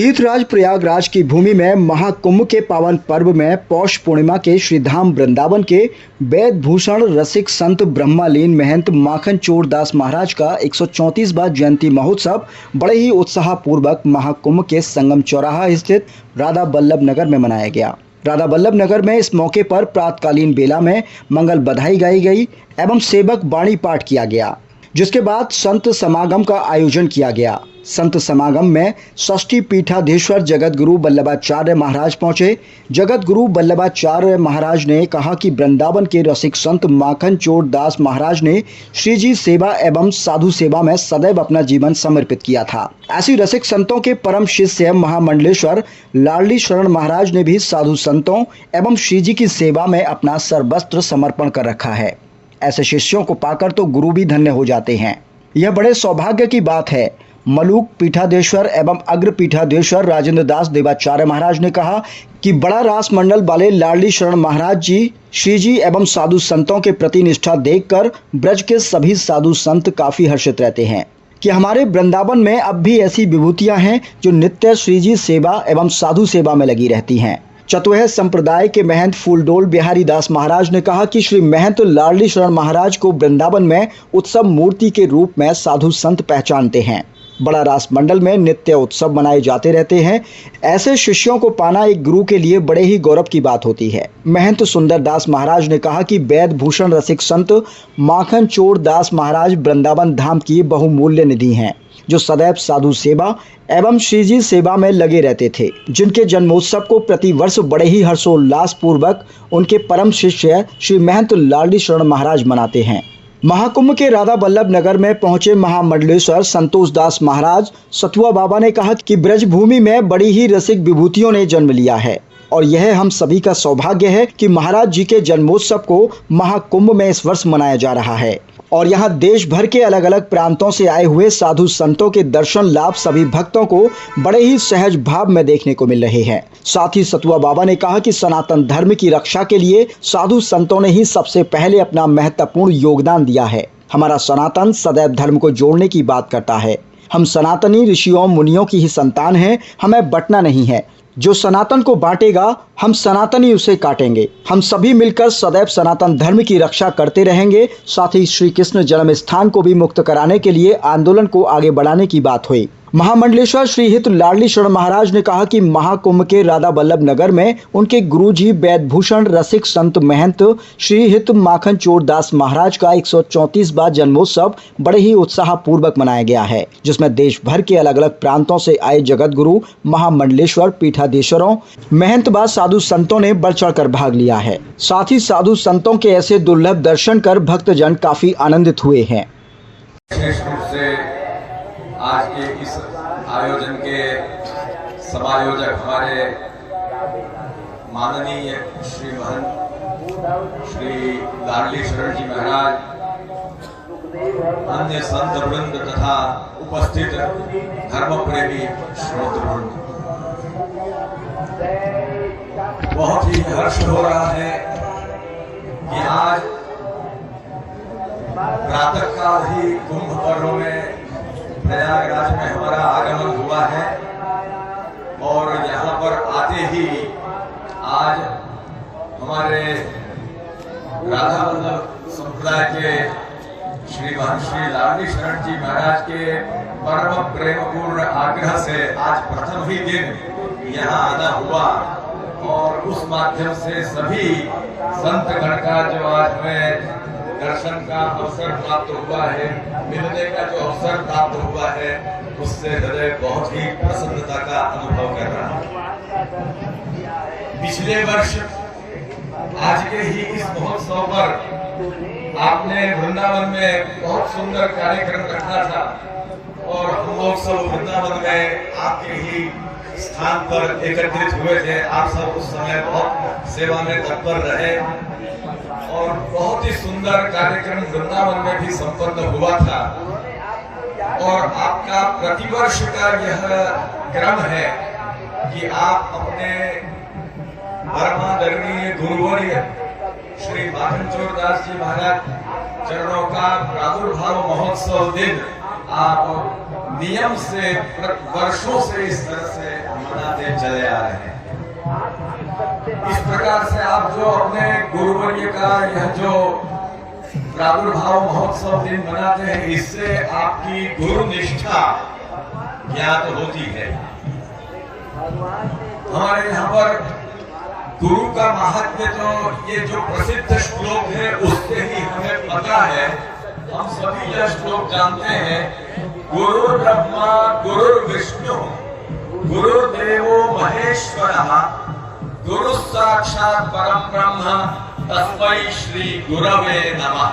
तीर्थराज प्रयागराज की भूमि में महाकुंभ के पावन पर्व में पौष पूर्णिमा के श्रीधाम वृंदावन के वेद भूषण रसिक संत ब्रह्मलीन महंत माखन चोर दास महाराज का 134वां जयंती महोत्सव बड़े ही उत्साह पूर्वक महाकुंभ के संगम चौराहा स्थित राधा बल्लभ नगर में मनाया गया। राधा बल्लभ नगर में इस मौके पर प्रातकालीन बेला में मंगल बधाई गाई गई एवं सेवक बाणी पाठ किया गया, जिसके बाद संत समागम का आयोजन किया गया। संत समागम में षष्ठी पीठाधीश्वर जगत गुरु वल्लभाचार्य महाराज पहुंचे। जगत गुरु वल्लभाचार्य महाराज ने कहा कि वृंदावन के रसिक संत माखन चोर दास महाराज ने श्री जी सेवा एवं साधु सेवा में सदैव अपना जीवन समर्पित किया था। ऐसी रसिक संतों के परम शिष्य महामंडलेश्वर लाडली शरण महाराज ने भी साधु संतों एवं श्री जी की सेवा में अपना सर्वस्त्र समर्पण कर रखा है। ऐसे शिष्यों को पाकर तो गुरु भी धन्य हो जाते हैं। यह बड़े सौभाग्य की बात है। मलूक पीठाधीश्वर एवं अग्र पीठाधीश्वर राजेंद्र दास देवाचार्य महाराज ने कहा कि बड़ा रास मंडल वाले लाडली शरण महाराज जी श्री जी एवं साधु संतों के प्रति निष्ठा देखकर ब्रज के सभी साधु संत काफी हर्षित रहते हैं कि हमारे वृंदावन में अब भी ऐसी विभूतियां हैं जो नित्य श्री जी सेवा एवं साधु सेवा में लगी रहती हैं। चतुह संप्रदाय के महंत फूलडोल बिहारी दास महाराज ने कहा कि श्री महंत लाडली शरण महाराज को वृंदावन में उत्सव मूर्ति के रूप में साधु संत पहचानते हैं। बड़ा रास मंडल में नित्य उत्सव मनाए जाते रहते हैं। ऐसे शिष्यों को पाना एक गुरु के लिए बड़े ही गौरव की बात होती है। महंत सुंदर दास महाराज ने कहा कि वेद भूषण रसिक संत माखन चोर दास महाराज वृंदावन धाम की बहुमूल्य निधि हैं, जो सदैव साधु सेवा एवं श्री जी सेवा में लगे रहते थे, जिनके जन्मोत्सव को प्रतिवर्ष बड़े ही हर्षोल्लास पूर्वक उनके परम शिष्य श्री महंत लाडली शरण महाराज मनाते हैं। महाकुंभ के राधा बल्लभ नगर में पहुंचे महामंडलेश्वर संतोष दास महाराज सतुआ बाबा ने कहा कि ब्रजभूमि में बड़ी ही रसिक विभूतियों ने जन्म लिया है और यह हम सभी का सौभाग्य है कि महाराज जी के जन्मोत्सव को महाकुंभ में इस वर्ष मनाया जा रहा है और यहाँ देश भर के अलग अलग प्रांतों से आए हुए साधु संतों के दर्शन लाभ सभी भक्तों को बड़े ही सहज भाव में देखने को मिल रहे हैं। साथ ही सतुआ बाबा ने कहा कि सनातन धर्म की रक्षा के लिए साधु संतों ने ही सबसे पहले अपना महत्वपूर्ण योगदान दिया है। हमारा सनातन सदैव धर्म को जोड़ने की बात करता है। हम सनातनी ऋषियों मुनियों की ही संतान हैं, हमें बंटना नहीं है। जो सनातन को बांटेगा हम सनातनी उसे काटेंगे। हम सभी मिलकर सदैव सनातन धर्म की रक्षा करते रहेंगे। साथ ही श्री कृष्ण जन्म स्थान को भी मुक्त कराने के लिए आंदोलन को आगे बढ़ाने की बात हुई। महामंडलेश्वर श्री हित लाडली शरण महाराज ने कहा कि महाकुंभ के राधा बल्लभ नगर में उनके गुरुजी वेद भूषण रसिक संत महंत श्री हित माखन चोर दास महाराज का 134वां जन्मोत्सव बड़े ही उत्साह पूर्वक मनाया गया है, जिसमें देश भर के अलग अलग प्रांतों से आए जगत गुरु महामंडलेश्वर पीठाधीश्वरों महंत व साधु संतों ने बढ़ चढ़ कर भाग लिया है। साथ ही साधु संतों के ऐसे दुर्लभ दर्शन कर भक्तजन काफी आनंदित हुए हैं। आज के इस आयोजन के समायोजक हमारे माननीय श्री महंत श्री लाडली शरण जी महाराज, अन्य संत वृंद तथा उपस्थित धर्म प्रेमी श्रोतृवृंद, बहुत ही हर्ष हो रहा है कि आज प्रातः काल ही कुंभ पर्व में प्रयागराज में हमारा आगमन हुआ है और यहाँ पर आते ही आज हमारे राधा बल्लभ संप्रदाय के श्री महंत श्री लाडली शरण जी महाराज के परम प्रेमपूर्ण आग्रह से आज प्रथम ही दिन यहाँ आना हुआ और उस माध्यम से सभी संत गण का जो आज हमें दर्शन का अवसर प्राप्त हुआ है, मिलने का जो अवसर प्राप्त हुआ है, उससे हृदय बहुत ही प्रसन्नता का अनुभव कर रहा है। पिछले वर्ष आज के ही इस महोत्सव पर आपने वृंदावन में बहुत सुंदर कार्यक्रम रखा था और हम लोग सब वृंदावन में आपके ही स्थान पर एकत्रित हुए थे। आप सब उस समय बहुत सेवा में तत्पर रहे और बहुत ही सुंदर कार्यक्रम वृंदावन में भी संपन्न हुआ था और आपका प्रतिवर्ष का यह क्रम है कि आप अपने परमादरणीय गुरुवर्य श्री माखन चोर दास जी महाराज चरणों का प्रादुर्भाव महोत्सव दिन आप नियम से वर्षों से इस तरह से मनाते चले आ रहे हैं। इस प्रकार से आप जो अपने गुरुवर्य का यह जो प्रादुर्भाव महोत्सव दिन मनाते हैं, इससे आपकी गुरु निष्ठा ज्ञात होती है। हमारे यहाँ पर गुरु का महात्म्य तो ये जो प्रसिद्ध श्लोक है उससे ही हमें पता है। हम सभी यह श्लोक जानते हैं, गुरु ब्रह्मा गुरु विष्णु गुरुदेवो महेश्वरः गुरु साक्षात परम ब्रह्म तस्मै श्री गुरवे नमः।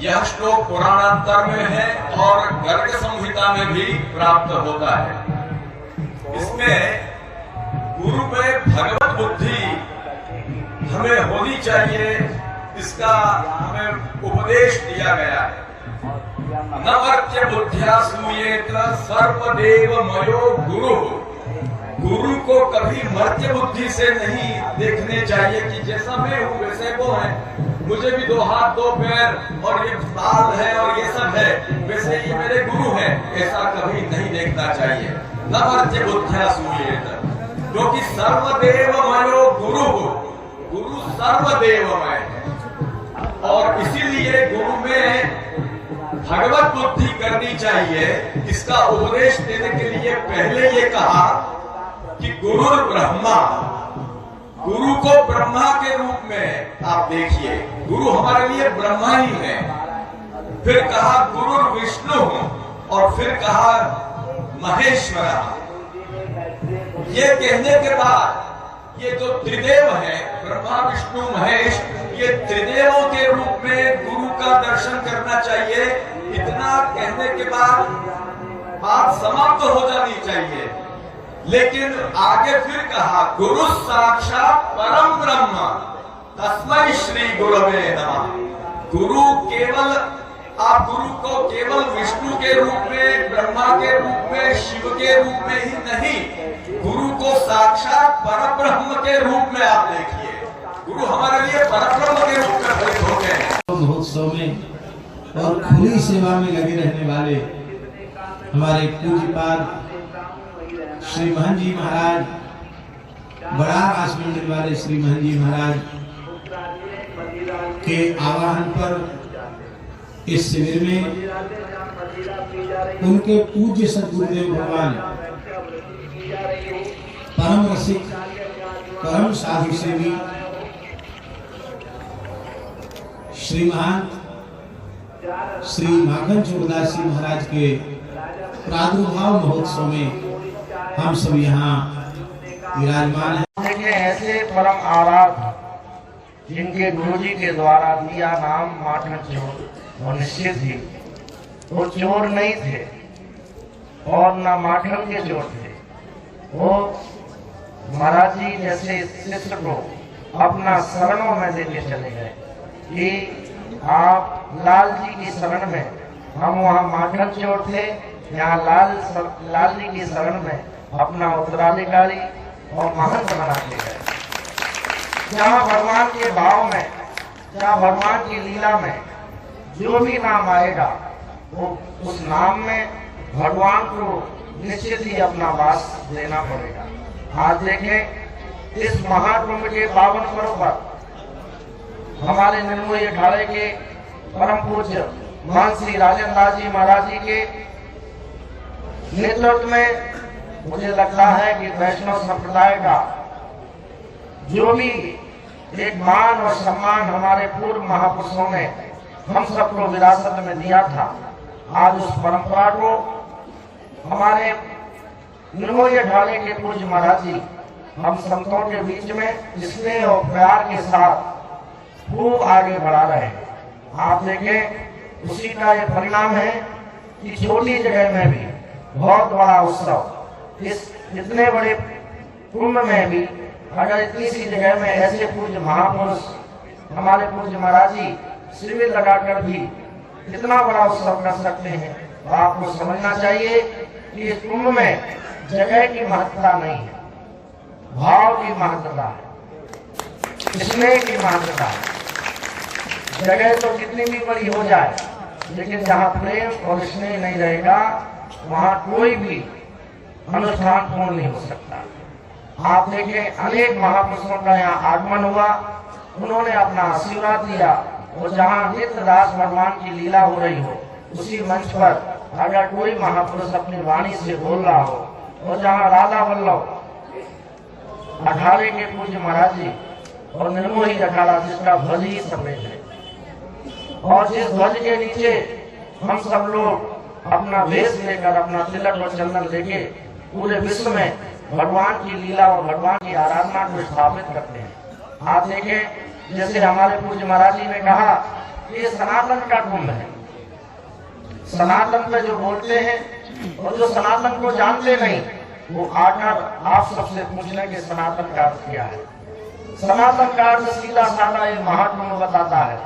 यह श्लोक पुराणांतर में है और गर्ग संहिता में भी प्राप्त होता है। इसमें गुरु में भगवत बुद्धि हमें होनी चाहिए, इसका हमें उपदेश दिया गया है। न मर्त्य बुद्ध्या सूयेत सर्वदेव मयो गुरु। गुरु को कभी मर्त्य बुद्धि से नहीं देखने चाहिए कि जैसा मैं हूँ वैसे वो है, मुझे भी 2 हाथ 2 पैर और ये बाल है और ये सब है, वैसे ये मेरे गुरु है, ऐसा कभी नहीं देखना चाहिए। न मर्त्य बुद्ध्या सूयेत, क्योंकि सर्वदेवमयो गुरु, गुरु सर्वदेवमय है और इसीलिए गुरु में भगवत बुद्धि करनी चाहिए। इसका उपदेश देने के लिए पहले ये कहा कि गुरु ब्रह्मा, गुरु को ब्रह्मा के रूप में आप देखिए, गुरु हमारे लिए ब्रह्मा ही है। फिर कहा गुरु विष्णु और फिर कहा महेश्वर। ये कहने के बाद ये जो त्रिदेव है ब्रह्मा विष्णु महेश, ये त्रिदेवों के रूप में गुरु का दर्शन करना चाहिए। इतना कहने के बाद बात समाप्त हो जानी चाहिए, लेकिन आगे फिर कहा गुरु साक्षात परम ब्रह्म तस्मै श्री गुरवे नमः। गुरु केवल, आप गुरु को केवल विष्णु के रूप में, ब्रह्मा के रूप में, शिव के रूप में ही नहीं, गुरु को साक्षात परब्रह्म के रूप में आप देखिए। गुरु हमारे लिए परब्रह्म के रूप में खड़े हो गए। महोत्सव में और खुली सेवा में लगे रहने वाले हमारे पूज्यपाद श्री महंत जी महाराज, बड़ा राजमंडल वाले श्री महंत जी महाराज के आवाहन पर इस शिविर में उनके पूज्य सद्गुरुदेव भगवान परम रसिक परम साधु सेवी श्री महंत श्री माखन चोरदास जी महाराज के प्रादुर्भाव महोत्सव में हम सब यहाँ विराजमान हैं। देखिए, ऐसे परम आराध जिनके गुरुजी के द्वारा दिया नाम माखन चोर, वो निश्चित ही वो चोर नहीं थे और न माखन के चोर थे। वो महाराज जी जैसे शिष्य को अपना शरणों में लेके चले गए कि आप लाल जी की शरण में, हम वहाँ माखन चोर थे, यहाँ लाल जी की शरण में अपना उत्तराधिकारी और महंत बना के गए। जहाँ भगवान के भाव में, जहाँ भगवान की लीला में जो भी नाम आएगा, वो उस नाम में भगवान को निश्चित ही अपना वास देना पड़ेगा। आज देखें, इस महाकुंभ के पावन पर्व पर हमारे निर्मोही अखाड़े के परम पूज्य महंत श्री राजेंद्र दास जी महाराज जी के नेतृत्व में मुझे लगता है कि वैष्णव संप्रदाय का जो भी एक मान और सम्मान हमारे पूर्व महापुरुषों ने हम सबको विरासत में दिया था, आज उस परंपरा को हमारे निर्मोही अखाड़े के पूज्य महाराज जी हम संतों के बीच में स्नेह और प्यार के साथ खूब आगे बढ़ा रहे हैं। आप देखें, उसी का ये परिणाम है कि छोटी जगह में भी बहुत बड़ा उत्सव, इस इतने बड़े कुंभ में भी अगर इतनी सी जगह में ऐसे पूज्य महापुरुष हमारे पूज्य महाराज जी शिविर लगाकर भी इतना बड़ा उत्सव कर सकते हैं, तो आपको समझना चाहिए कि इस कुंभ में जगह की महत्ता नहीं है, भाव की महत्ता है, स्नेह की महत्ता है। जगह तो कितनी भी बड़ी हो जाए, लेकिन जहाँ प्रेम और स्नेह नहीं रहेगा, वहाँ कोई भी अनुष्ठान पूर्ण नहीं हो सकता। आप देखें, अनेक महापुरुषों का यहाँ आगमन हुआ, उन्होंने अपना आशीर्वाद दिया, और जहाँ नित्य दास भगवान की लीला हो रही हो, उसी मंच पर अगर कोई महापुरुष अपनी वाणी से बोल रहा हो, और जहाँ राधा वल्लभ अखाड़े के पूज्य महाराज जी और निर्मोही अखाड़ा जिसका ध्वज ही सफेद है, और जिस ध्वज के नीचे हम सब लोग अपना वेश लेकर, अपना तिलक और चंदन लेके पूरे विश्व में भगवान की लीला और भगवान की आराधना को स्थापित करते हैं। आप देखें, जैसे हमारे पूज्य महाराज जी ने कहा कि ये सनातन का कुंभ है। सनातन पे जो बोलते हैं और जो सनातन को जानते नहीं, वो आकर आप सबसे पूछने के सनातन का अर्थ क्या है। सनातन का अर्थ सीधा साधा एक महाकुंभ बताता है।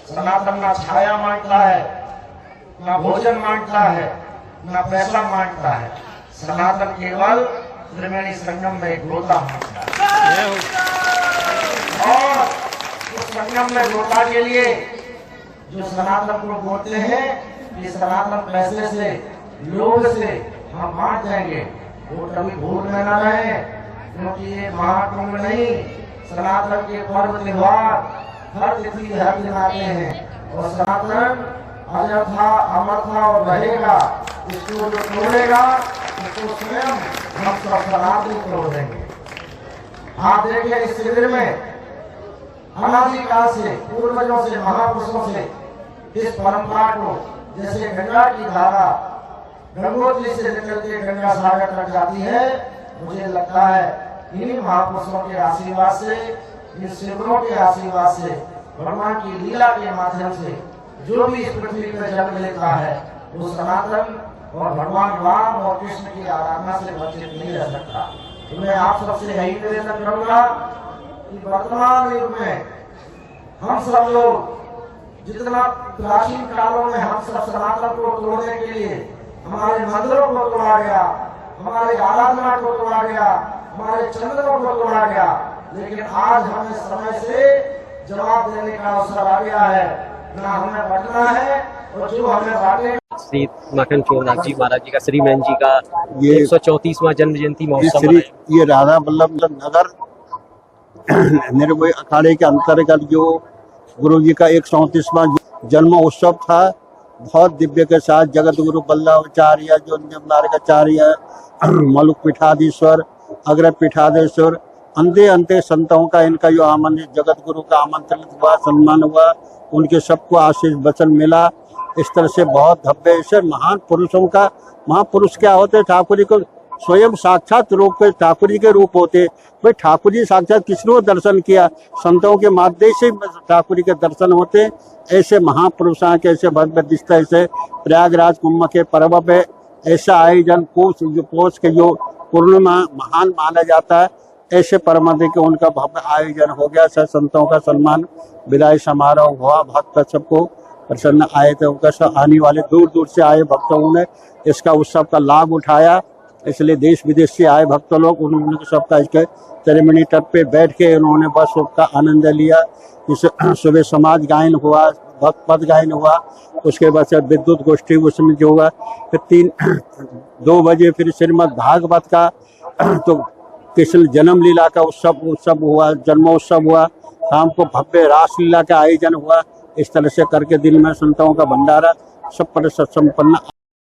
सनातन ना छाया मांगता है, ना भोजन मांगता है, ना पैसा मांगता है। सनातन केवल त्रिवेणी संगम में एक गोता मांगता है, और उस संगम में गोता के लिए जो सनातन को बोलते हैं कि सनातन पैसे से, लोभ से हम बांट देंगे, वो कभी भूल में न रहे, क्योंकि ये महाकुंभ नहीं, सनातन के पर्व त्योहार हर तिथि हर दिन आते हैं, और सनातन अजर था, अमर था और रहेगा। इसको जो तोड़ेगा उसको स्वयं हम सब सनातनी तोड़ देंगे। आप देखें, इस शिविर में अनादिकाल से, पूर्वजों से, महापुरुषों से इस परंपरा को, जैसे गंगा की धारा गंगोत्री से निकल के गंगा सागर तक जाती है, मुझे लगता है इन्हीं महापुरुषों के आशीर्वाद से, इन शिविरों के आशीर्वाद से, भगवान की लीला के माध्यम से जो भी इस पृथ्वी पर जन्म लेता है, वो सनातन और भगवान राम और कृष्ण की आराधना से वंचित नहीं रह सकता। तो मैं आप सबसे यही निवेदन करूंगा कि वर्तमान युग में हम सब लोग, जितना प्राचीन कालों में हम सब सनातन को तोड़ने के लिए हमारे मंदिरों को तोड़ा गया, हमारे आराधना को तोड़ा गया, हमारे चंद्रों को तोड़ा गया, लेकिन आज हमें समय से जवाब देने का अवसर आ गया है। ना हमें बढ़ना है, और जो हमें बांटे। श्री माखन चोर दास जी महाराज जी का, श्री महन जी का ये 134वां जन्म जयंती महोत्सव है। ये राधा वल्लभ नगर निर्भय अखाड़े के अंतर्गत जो गुरु जी का 134वां जन्म उत्सव था, बहुत दिव्य के साथ जगत गुरु वल्लभाचार्य, जो निम्नार्घाचार्य, मलुक पीठाधीश्वर, अग्र पीठाधीश्वर, अंधे अंधे संतों का इनका जो आमंत्रित, जगत गुरु का आमंत्रित हुआ, सम्मान हुआ, उनके सबको आशीष वचन मिला। इस तरह से बहुत भव्य, ऐसे महान पुरुषों का, महापुरुष क्या होते, ठाकुर जी को स्वयं साक्षात रूप के ठाकुर जी के रूप होते। भाई ठाकुर जी साक्षात किसने दर्शन किया, संतों के माध्यम से ठाकुर जी के दर्शन होते। ऐसे महापुरुषों के ऐसे भव्य दिखता, ऐसे प्रयागराज कुंभ के पर्व पे ऐसा आयोजन पोष के जो पूर्णिमा महान माना जाता है, ऐसे परमति के उनका भव्य आयोजन हो गया। सब संतों का सम्मान, विदाई समारोह हुआ, भक्त सबको प्रसन्न आए थे, उनका सब आने वाले दूर दूर से आए भक्तों ने इसका उत्सव का लाभ उठाया। इसलिए देश विदेश से आए भक्त लोग, उन्होंने सबका इसके त्रिवेणी तट पे बैठ के उन्होंने बस सबका आनंद लिया। सुबह समाज गायन हुआ, भक्त पद गायन हुआ, उसके बाद से विद्युत गोष्ठी उसमें जो हुआ, फिर 2 बजे फिर श्रीमद् भागवत का तो कृष्ण जन्म लीला का उत्सव हुआ, जन्मोत्सव हुआ। शाम को भव्य रासलीला का आयोजन हुआ। इस तरह से करके दिन में संतों का भंडारा सब पर संपन्न